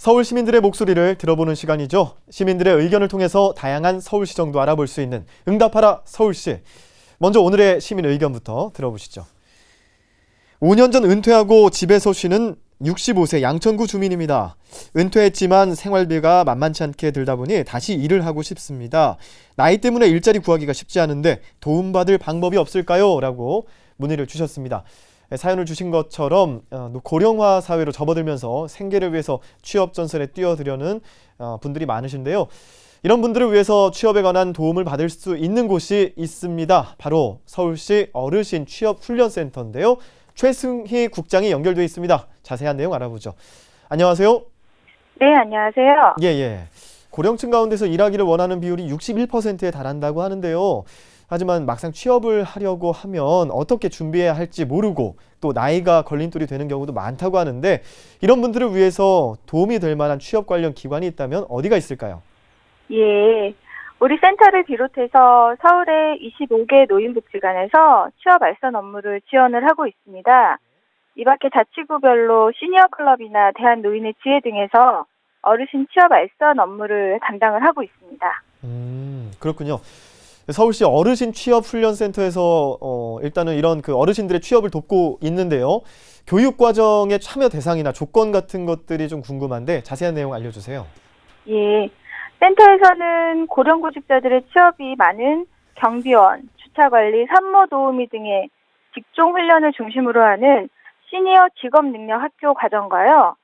서울 시민들의 목소리를 들어보는 시간이죠. 시민들의 의견을 통해서 다양한 서울시정도 알아볼 수 있는 응답하라 서울시. 먼저 오늘의 시민 의견부터 들어보시죠. 5년 전 은퇴하고 집에서 쉬는 65세 양천구 주민입니다. 은퇴했지만 생활비가 만만치 않게 들다 보니 다시 일을 하고 싶습니다. 나이 때문에 일자리 구하기가 쉽지 않은데 도움받을 방법이 없을까요? 라고 문의를 주셨습니다. 사연을 주신 것처럼 고령화 사회로 접어들면서 생계를 위해서 취업 전선에 뛰어들려는 분들이 많으신데요. 이런 분들을 위해서 취업에 관한 도움을 받을 수 있는 곳이 있습니다. 바로 서울시 어르신 취업훈련센터인데요. 최승희 국장이 연결돼 있습니다. 자세한 내용 알아보죠. 안녕하세요. 네, 안녕하세요. 예. 고령층 가운데서 일하기를 원하는 비율이 61%에 달한다고 하는데요. 하지만 막상 취업을 하려고 하면 어떻게 준비해야 할지 모르고 또 나이가 걸림돌이 되는 경우도 많다고 하는데 이런 분들을 위해서 도움이 될 만한 취업 관련 기관이 있다면 어디가 있을까요? 예, 우리 센터를 비롯해서 서울의 25개 노인복지관에서 취업 알선 업무를 지원을 하고 있습니다. 이 밖에 자치구별로 시니어 클럽이나 대한노인의 지혜 등에서 어르신 취업 알선 업무를 담당을 하고 있습니다. 그렇군요. 서울시 어르신 취업훈련센터에서 일단은 이런 그 어르신들의 취업을 돕고 있는데요. 교육 과정의 참여 대상이나 조건 같은 것들이 좀 궁금한데 자세한 내용 알려주세요. 예, 센터에서는 고령구직자들의 취업이 많은 경비원, 주차관리, 산모도우미 등의 직종훈련을 중심으로 하는 시니어 직업능력학교 과정과요.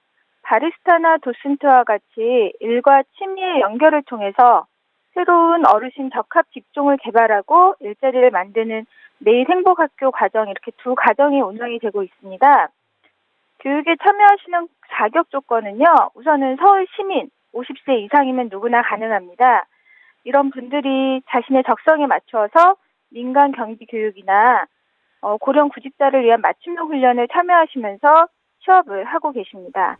바리스타나 도슨트와 같이 일과 취미의 연결을 통해서 새로운 어르신 적합 직종을 개발하고 일자리를 만드는 매일 행복학교 과정 이렇게 두 과정이 운영이 되고 있습니다. 교육에 참여하시는 자격 조건은요. 우선은 서울 시민 50세 이상이면 누구나 가능합니다. 이런 분들이 자신의 적성에 맞춰서 민간 경비 교육이나 고령 구직자를 위한 맞춤형 훈련을 참여하시면서 취업을 하고 계십니다.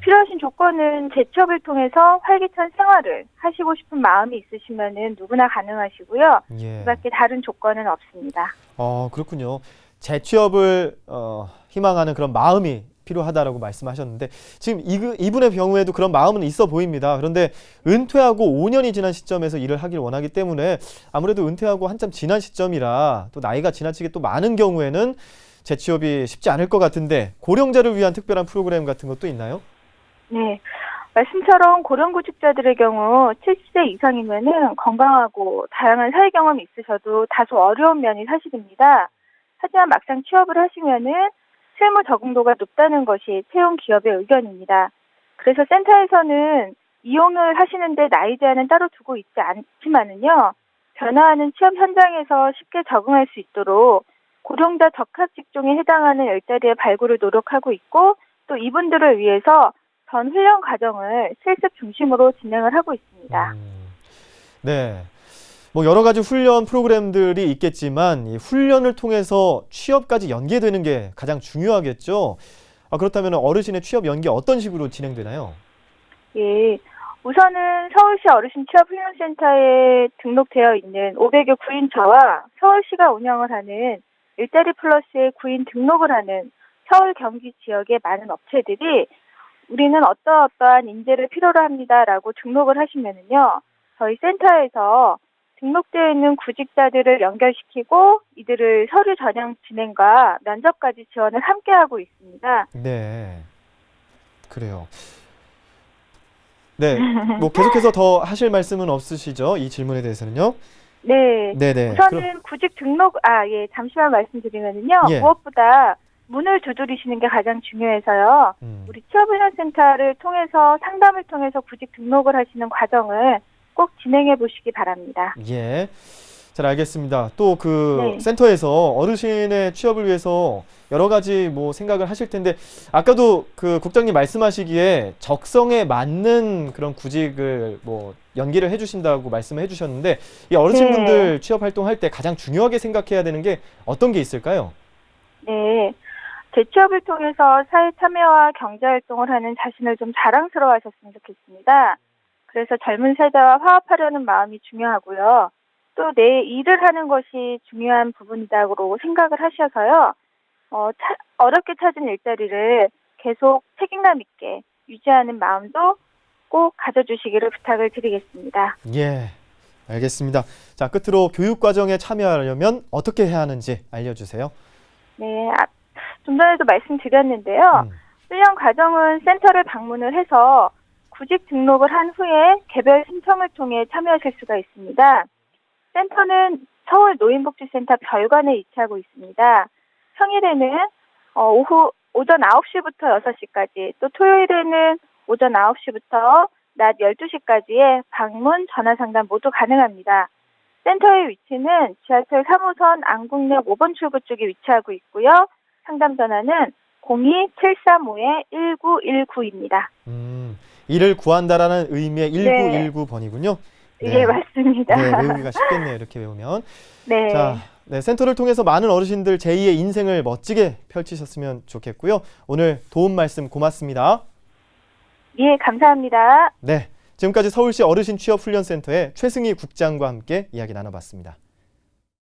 필요하신 조건은 재취업을 통해서 활기찬 생활을 하시고 싶은 마음이 있으시면은 누구나 가능하시고요. 예. 이 밖에 다른 조건은 없습니다. 그렇군요. 재취업을 희망하는 그런 마음이 필요하다라고 말씀하셨는데 지금 이분의 경우에도 그런 마음은 있어 보입니다. 그런데 은퇴하고 5년이 지난 시점에서 일을 하길 원하기 때문에 아무래도 은퇴하고 한참 지난 시점이라 또 나이가 지나치게 또 많은 경우에는 재취업이 쉽지 않을 것 같은데 고령자를 위한 특별한 프로그램 같은 것도 있나요? 네. 말씀처럼 고령구직자들의 경우 70세 이상이면은 건강하고 다양한 사회 경험이 있으셔도 다소 어려운 면이 사실입니다. 하지만 막상 취업을 하시면은 실무 적응도가 높다는 것이 채용 기업의 의견입니다. 그래서 센터에서는 이용을 하시는데 나이 제한은 따로 두고 있지 않지만은요. 변화하는 취업 현장에서 쉽게 적응할 수 있도록 고령자 적합 직종에 해당하는 일자리의 발굴을 노력하고 있고 또 이분들을 위해서 전 훈련 과정을 실습 중심으로 진행을 하고 있습니다. 네. 뭐 여러 가지 훈련 프로그램들이 있겠지만 이 훈련을 통해서 취업까지 연계되는 게 가장 중요하겠죠. 그렇다면 어르신의 취업 연계 어떤 식으로 진행되나요? 예. 우선은 서울시 어르신 취업훈련센터에 등록되어 있는 500여 구인처와 서울시가 운영을 하는 일자리 플러스에 구인 등록을 하는 서울 경기 지역의 많은 업체들이 우리는 어떠한 인재를 필요로 합니다라고 등록을 하시면은요. 저희 센터에서 등록되어 있는 구직자들을 연결시키고 이들을 서류 전형 진행과 면접까지 지원을 함께하고 있습니다. 네. 그래요. 네. 뭐 계속해서 더 하실 말씀은 없으시죠? 이 질문에 대해서는요? 네. 네네. 우선은 구직 등록, 잠시만 말씀드리면은요. 예. 무엇보다 문을 두드리시는 게 가장 중요해서요. 우리 취업훈련센터를 통해서 상담을 통해서 구직 등록을 하시는 과정을 꼭 진행해 보시기 바랍니다. 예. 잘 알겠습니다. 또 그 네. 센터에서 어르신의 취업을 위해서 여러 가지 뭐 생각을 하실 텐데 아까도 그 국장님 말씀하시기에 적성에 맞는 그런 구직을 뭐 연기를 해주신다고 말씀을 해주셨는데 이 네. 어르신분들 취업 활동할 때 가장 중요하게 생각해야 되는 게 어떤 게 있을까요? 네. 재취업을 통해서 사회 참여와 경제 활동을 하는 자신을 좀 자랑스러워 하셨으면 좋겠습니다. 그래서 젊은 세대와 화합하려는 마음이 중요하고요. 또 내 일을 하는 것이 중요한 부분이다고 생각을 하셔서요. 어렵게 찾은 일자리를 계속 책임감 있게 유지하는 마음도 꼭 가져주시기를 부탁을 드리겠습니다. 예, 알겠습니다. 자, 끝으로 교육 과정에 참여하려면 어떻게 해야 하는지 알려주세요. 네, 좀 전에도 말씀드렸는데요. 훈련 과정은 센터를 방문을 해서 구직 등록을 한 후에 개별 신청을 통해 참여하실 수가 있습니다. 센터는 서울 노인복지센터 별관에 위치하고 있습니다. 평일에는 오전 9시부터 6시까지, 또 토요일에는 오전 9시부터 낮 12시까지의 방문, 전화 상담 모두 가능합니다. 센터의 위치는 지하철 3호선 안국역 5번 출구 쪽에 위치하고 있고요. 상담 전화는 02-735-1919입니다. 일을 구한다라는 의미의 1919번이군요. 네, 맞습니다. 네, 외우기가 쉽겠네요. 이렇게 외우면. 네. 자, 네, 센터를 통해서 많은 어르신들 제2의 인생을 멋지게 펼치셨으면 좋겠고요. 오늘 도움 말씀 고맙습니다. 예, 감사합니다. 네, 지금까지 서울시 어르신 취업훈련센터의 최승희 국장과 함께 이야기 나눠봤습니다.